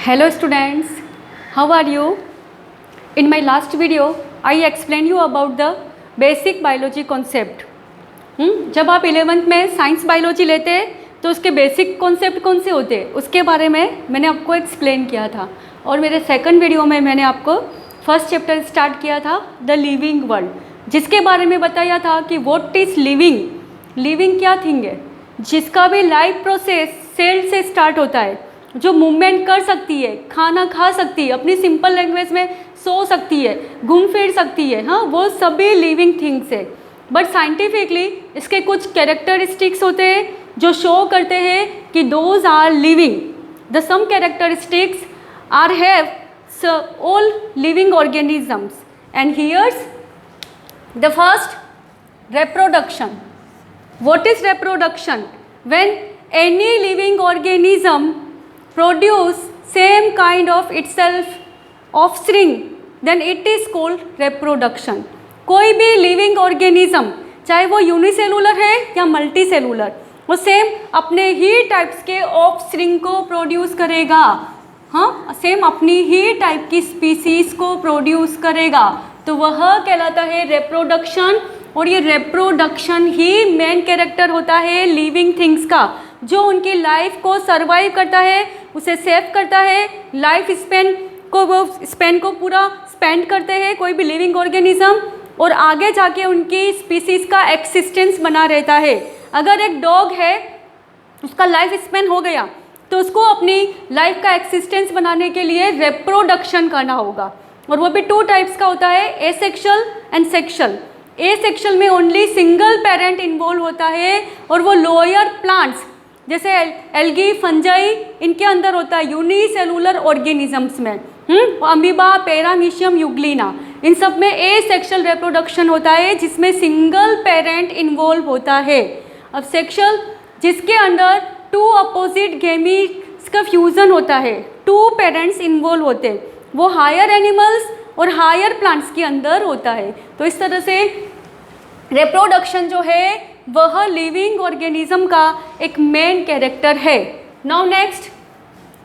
Hello students, how are you? In my last video, I explained you about the basic biology concept. जब आप 11th में science biology लेते हैं तो उसके बेसिक कॉन्सेप्ट कौन से होते हैं उसके बारे में मैंने आपको एक्सप्लेन किया था। और मेरे सेकंड वीडियो में मैंने आपको फर्स्ट चैप्टर स्टार्ट किया था द लिविंग वर्ल्ड, जिसके बारे में बताया था कि व्हाट इज़ लिविंग। लिविंग क्या थिंग है जिसका भी लाइफ प्रोसेस सेल से स्टार्ट होता है, जो मूवमेंट कर सकती है, खाना खा सकती है, अपनी सिंपल लैंग्वेज में सो सकती है, घूम फिर सकती है, हाँ, वो सभी लिविंग थिंग्स है। बट साइंटिफिकली इसके कुछ कैरेक्टरिस्टिक्स होते हैं जो शो करते हैं कि those are living. The some characteristics are have all living organisms and here's the first, reproduction. What is reproduction? When any living organism produce same kind of itself offspring, then it is called reproduction. कोई भी living organism, चाहे वो unicellular है या multi cellular, वो same अपने ही types के offspring को प्रोड्यूस करेगा। हाँ, सेम अपनी ही टाइप की स्पीसीज को प्रोड्यूस करेगा, तो वह कहलाता है रिप्रोडक्शन। और ये रिप्रोडक्शन ही मेन कैरेक्टर होता है लिविंग थिंग्स का, जो उनकी लाइफ को सर्वाइव करता है, उसे सेव करता है, लाइफ स्पेन को पूरा स्पेंड करते हैं कोई भी लिविंग ऑर्गेनिज्म, और आगे जाके उनकी स्पीसीज का एक्सिस्टेंस बना रहता है। अगर एक डॉग है, उसका लाइफ स्पेन हो गया, तो उसको अपनी लाइफ का एक्सिस्टेंस बनाने के लिए रिप्रोडक्शन करना होगा, और वो भी टू टाइप्स का होता है, एसेक्सुअल एंड सेक्सुअल। एसेक्सुअल में ओनली सिंगल पेरेंट इन्वॉल्व होता है, और वो लोअर प्लांट्स जैसे एल्गी, फंजाई, इनके अंदर होता है, यूनिसेलुलर ऑर्गेनिजम्स में अमीबा, पैरामीशियम, यूग्लिना, इन सब में एसेक्सुअल रिप्रोडक्शन होता है जिसमें सिंगल पेरेंट इन्वॉल्व होता है। अब सेक्सुअल, जिसके अंदर टू अपोजिट गेमीट्स का फ्यूजन होता है, टू पेरेंट्स इन्वॉल्व होते हैं, वो हायर एनिमल्स और हायर प्लांट्स के अंदर होता है। तो इस तरह से रिप्रोडक्शन जो है वह लिविंग ऑर्गेनिज्म का एक मेन कैरेक्टर है। Now next,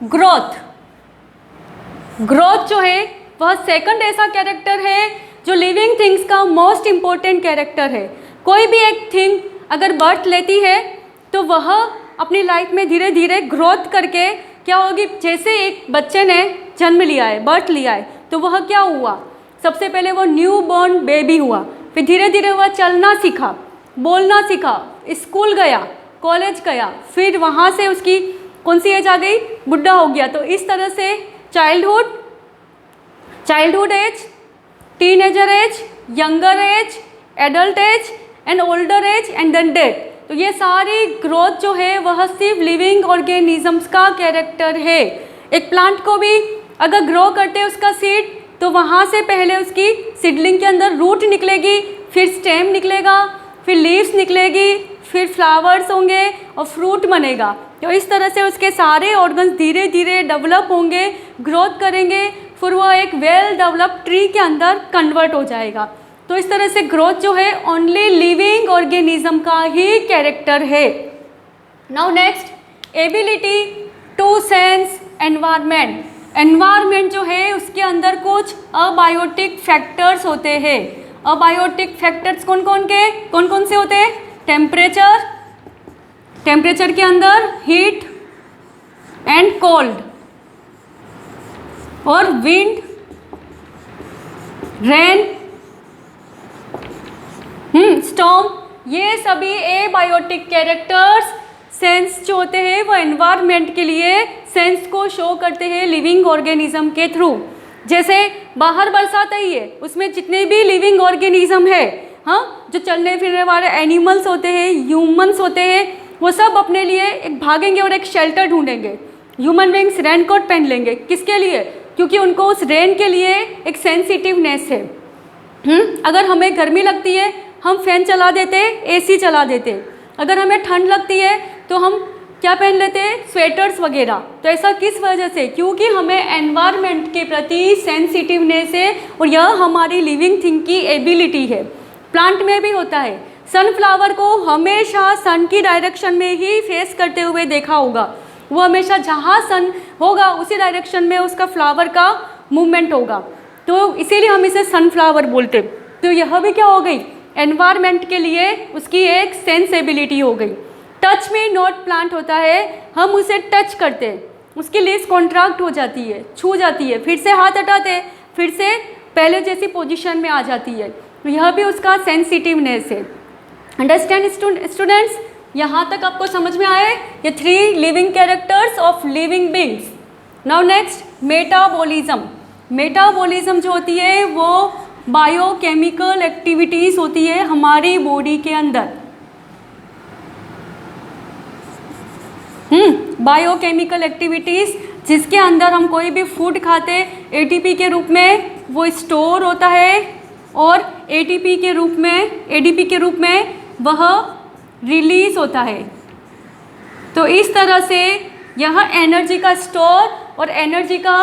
growth. ग्रोथ जो है वह सेकंड ऐसा कैरेक्टर है जो लिविंग थिंग्स का मोस्ट इम्पोर्टेंट कैरेक्टर है। कोई भी एक थिंग अगर बर्थ लेती है तो वह अपनी लाइफ में धीरे धीरे ग्रोथ करके क्या होगी, जैसे एक बच्चे ने जन्म लिया है, बर्थ लिया है, तो वह क्या हुआ, सबसे पहले वो न्यू बॉर्न बेबी हुआ, फिर धीरे धीरे वह चलना सीखा, बोलना सीखा, स्कूल गया, कॉलेज गया, फिर वहाँ से उसकी कौन सी एज आ गई, बुढ़ा हो गया। तो इस तरह से childhood age, teenager age, younger age, adult age and older age and then death. तो ये सारी ग्रोथ जो है वह सिर्फ लिविंग ऑर्गेनिजम्स का कैरेक्टर है। एक प्लांट को भी अगर ग्रो करते हैं उसका सीड, तो वहाँ से पहले उसकी सीडलिंग के अंदर रूट निकलेगी, फिर स्टेम निकलेगा, फिर लीव्स निकलेगी, फिर फ्लावर्स होंगे और फ्रूट बनेगा। तो इस तरह से उसके सारे ऑर्गन्स धीरे धीरे डेवलप होंगे, ग्रोथ करेंगे, फिर वो एक वेल डेवलप्ड ट्री के अंदर कन्वर्ट हो जाएगा। तो इस तरह से ग्रोथ जो है ओनली लिविंग ऑर्गेनिज्म का ही कैरेक्टर है। Now next, ability to sense environment. Environment जो है उसके अंदर कुछ अबायोटिक फैक्टर्स होते हैं। अबायोटिक फैक्टर्स कौन कौन से होते हैं, टेम्परेचर, टेम्परेचर के अंदर हीट एंड कोल्ड, और विंड, रेन, स्टॉर्म, ये सभी एबायोटिक कैरेक्टर्स सेंस जो होते हैं वो एनवायरनमेंट के लिए सेंस को शो करते हैं लिविंग ऑर्गेनिज्म के थ्रू। जैसे बाहर बरसात आई है, उसमें जितने भी लिविंग ऑर्गेनिज्म है, हाँ, जो चलने फिरने वाले एनिमल्स होते हैं, ह्यूमंस होते हैं, वो सब अपने लिए एक भागेंगे और एक शेल्टर ढूंढेंगे। ह्यूमन बींग्स रेन कोट पहन लेंगे, किसके लिए, क्योंकि उनको उस रेन के लिए एक सेंसिटिवनेस है। अगर हमें गर्मी लगती है हम फैन चला देते, एसी चला देते, अगर हमें ठंड लगती है तो हम क्या पहन लेते हैं, स्वेटर्स वगैरह। तो ऐसा किस वजह से, क्योंकि हमें एनवायरनमेंट के प्रति सेंसिटिवनेस है, और यह हमारी लिविंग थिंग की एबिलिटी है। प्लांट में भी होता है, सनफ्लावर को हमेशा सन की डायरेक्शन में ही फेस करते हुए देखा होगा, वो हमेशा जहाँ सन होगा उसी डायरेक्शन में उसका फ्लावर का मूवमेंट होगा, तो इसीलिए हम इसे सनफ्लावर बोलते। तो यह भी क्या हो गई, एनवायरनमेंट के लिए उसकी एक सेंसेबिलिटी हो गई। टच में नॉट प्लांट होता है, हम उसे टच करते हैं, उसकी लिप्स कॉन्ट्रैक्ट हो जाती है, छू जाती है, फिर से हाथ हटाते हैं, फिर से पहले जैसी पोजीशन में आ जाती है। तो यह भी उसका सेंसिटिवनेस है। अंडरस्टैंड स्टूडेंट्स, यहाँ तक आपको समझ में आए ये 3 living characters of living beings. Now next metabolism. Metabolism जो होती है वो बायोकेमिकल एक्टिविटीज़ होती है हमारी बॉडी के अंदर। बायोकेमिकल एक्टिविटीज़ जिसके अंदर हम कोई भी फूड खाते एटीपी के रूप में वो स्टोर होता है और एडीपी के रूप में वह रिलीज होता है। तो इस तरह से यह एनर्जी का स्टोर और एनर्जी का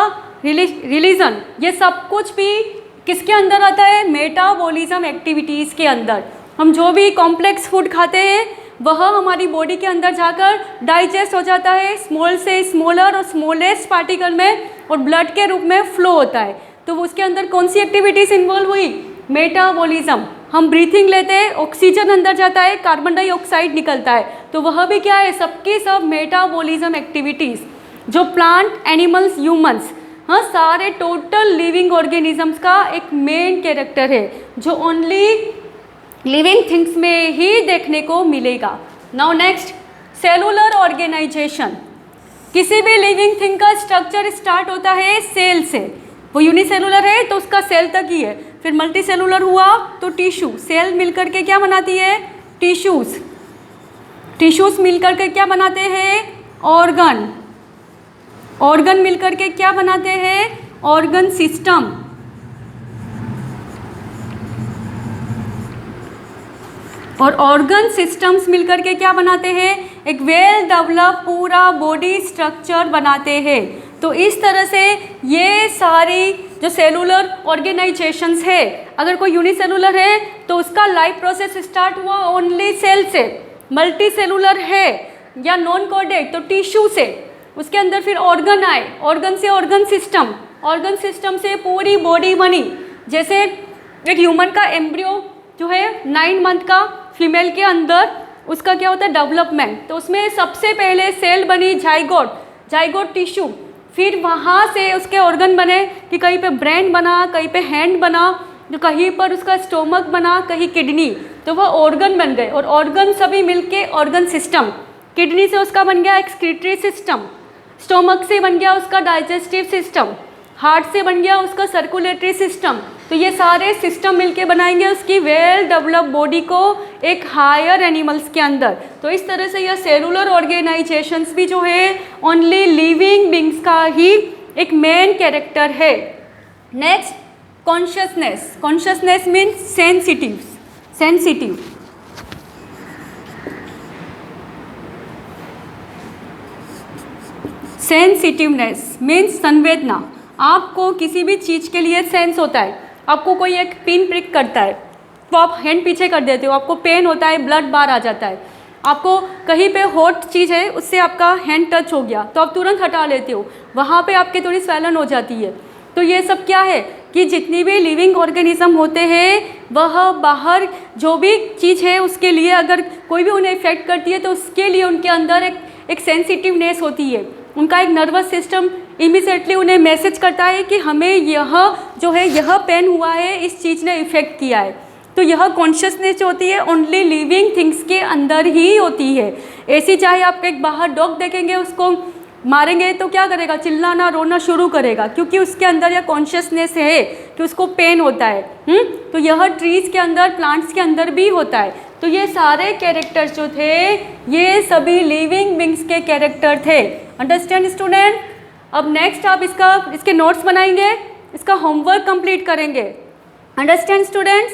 रिलीजन ये सब कुछ भी किसके अंदर आता है, मेटाबॉलिज्म एक्टिविटीज़ के अंदर। हम जो भी कॉम्प्लेक्स फूड खाते हैं वह हमारी बॉडी के अंदर जाकर डाइजेस्ट हो जाता है स्मॉल से स्मॉलर और स्मॉलेस्ट पार्टिकल में और ब्लड के रूप में फ्लो होता है। तो उसके अंदर कौन सी एक्टिविटीज़ इन्वॉल्व हुई, मेटाबॉलिज्म। हम ब्रीथिंग लेते हैं, ऑक्सीजन अंदर जाता है, कार्बन डाइऑक्साइड निकलता है, तो वह भी क्या है, सबकी सब मेटाबॉलिज्म एक्टिविटीज़। जो प्लांट, एनिमल्स, ह्यूमंस, हाँ सारे टोटल लिविंग ऑर्गेनिजम्स का एक मेन कैरेक्टर है जो ओनली लिविंग थिंग्स में ही देखने को मिलेगा। Now next cellular organization. किसी भी लिविंग थिंग का स्ट्रक्चर स्टार्ट होता है सेल से। वो यूनिसेलुलर है तो उसका सेल तक ही है, फिर मल्टी सेलुलर हुआ तो टिश्यू, सेल मिलकर के क्या बनाती है, टिश्यूज़, टिश्यूज़ मिलकर के क्या बनाते हैं, ऑर्गन, ऑर्गन मिलकर के क्या बनाते हैं, ऑर्गन सिस्टम, और ऑर्गन सिस्टम्स मिलकर के क्या बनाते हैं, एक वेल डेवलप पूरा बॉडी स्ट्रक्चर बनाते हैं। तो इस तरह से ये सारी जो सेलुलर ऑर्गेनाइजेशंस है, अगर कोई यूनिसेलुलर है तो उसका लाइफ प्रोसेस स्टार्ट हुआ ओनली सेल से, मल्टी सेलुलर है या नॉन कोडेड तो टिश्यू से, उसके अंदर फिर ऑर्गन आए, ऑर्गन से ऑर्गन सिस्टम, ऑर्गन सिस्टम से पूरी बॉडी बनी। जैसे एक ह्यूमन का एम्ब्रियो जो है 9 मंथ का फीमेल के अंदर उसका क्या होता है डेवलपमेंट, तो उसमें सबसे पहले सेल बनी जाइगोट, जाइगोट टिश्यू, फिर वहाँ से उसके ऑर्गन बने कि कहीं पे ब्रेन बना, कहीं पे हैंड बना, तो कहीं पर उसका स्टोमक बना, कहीं किडनी, तो वह ऑर्गन बन गए और ऑर्गन सभी मिलके ऑर्गन सिस्टम। किडनी से उसका बन गया एक्सक्रीटरी सिस्टम, स्टोमक से बन गया उसका डाइजेस्टिव सिस्टम, हार्ट से बन गया उसका सर्कुलेटरी सिस्टम। तो ये सारे सिस्टम मिलके बनाएंगे उसकी वेल डेवलप बॉडी को एक हायर एनिमल्स के अंदर। तो इस तरह से यह सेलुलर ऑर्गेनाइजेशंस भी जो है ओनली लिविंग बींग्स का ही एक मेन कैरेक्टर है। Next consciousness. Consciousness means sensitive, sensitive. Sensitiveness means संवेदना। आपको किसी भी चीज़ के लिए सेंस होता है, आपको कोई एक पिन प्रिक करता है तो आप हैंड पीछे कर देते हो, आपको पेन होता है, ब्लड बाहर आ जाता है, आपको कहीं पे हॉट चीज़ है उससे आपका हैंड टच हो गया तो आप तुरंत हटा लेते हो, वहाँ पे आपकी थोड़ी स्वैलन हो जाती है। तो ये सब क्या है कि जितनी भी लिविंग ऑर्गेनिज्म होते हैं वह बाहर जो भी चीज़ है उसके लिए अगर कोई भी उन्हें इफेक्ट करती है तो उसके लिए उनके अंदर एक सेंसिटिवनेस होती है, उनका एक नर्वस सिस्टम इमीडिएटली उन्हें मैसेज करता है कि हमें यह जो है यह पेन हुआ है, इस चीज़ ने इफ़ेक्ट किया है। तो यह कॉन्शियसनेस जो होती है ओनली लिविंग थिंग्स के अंदर ही होती है। ऐसी चाहे आप एक बाहर डॉग देखेंगे उसको मारेंगे तो क्या करेगा, चिल्लाना रोना शुरू करेगा क्योंकि उसके अंदर यह कॉन्शियसनेस है कि उसको पेन होता है। तो यह ट्रीज़ के अंदर, प्लांट्स के अंदर भी होता है। तो ये सारे कैरेक्टर्स जो थे ये सभी लिविंग बींग्स के कैरेक्टर थे। Understand student. अब नेक्स्ट आप इसके नोट्स बनाएंगे, इसका होमवर्क कंप्लीट करेंगे। Understand students.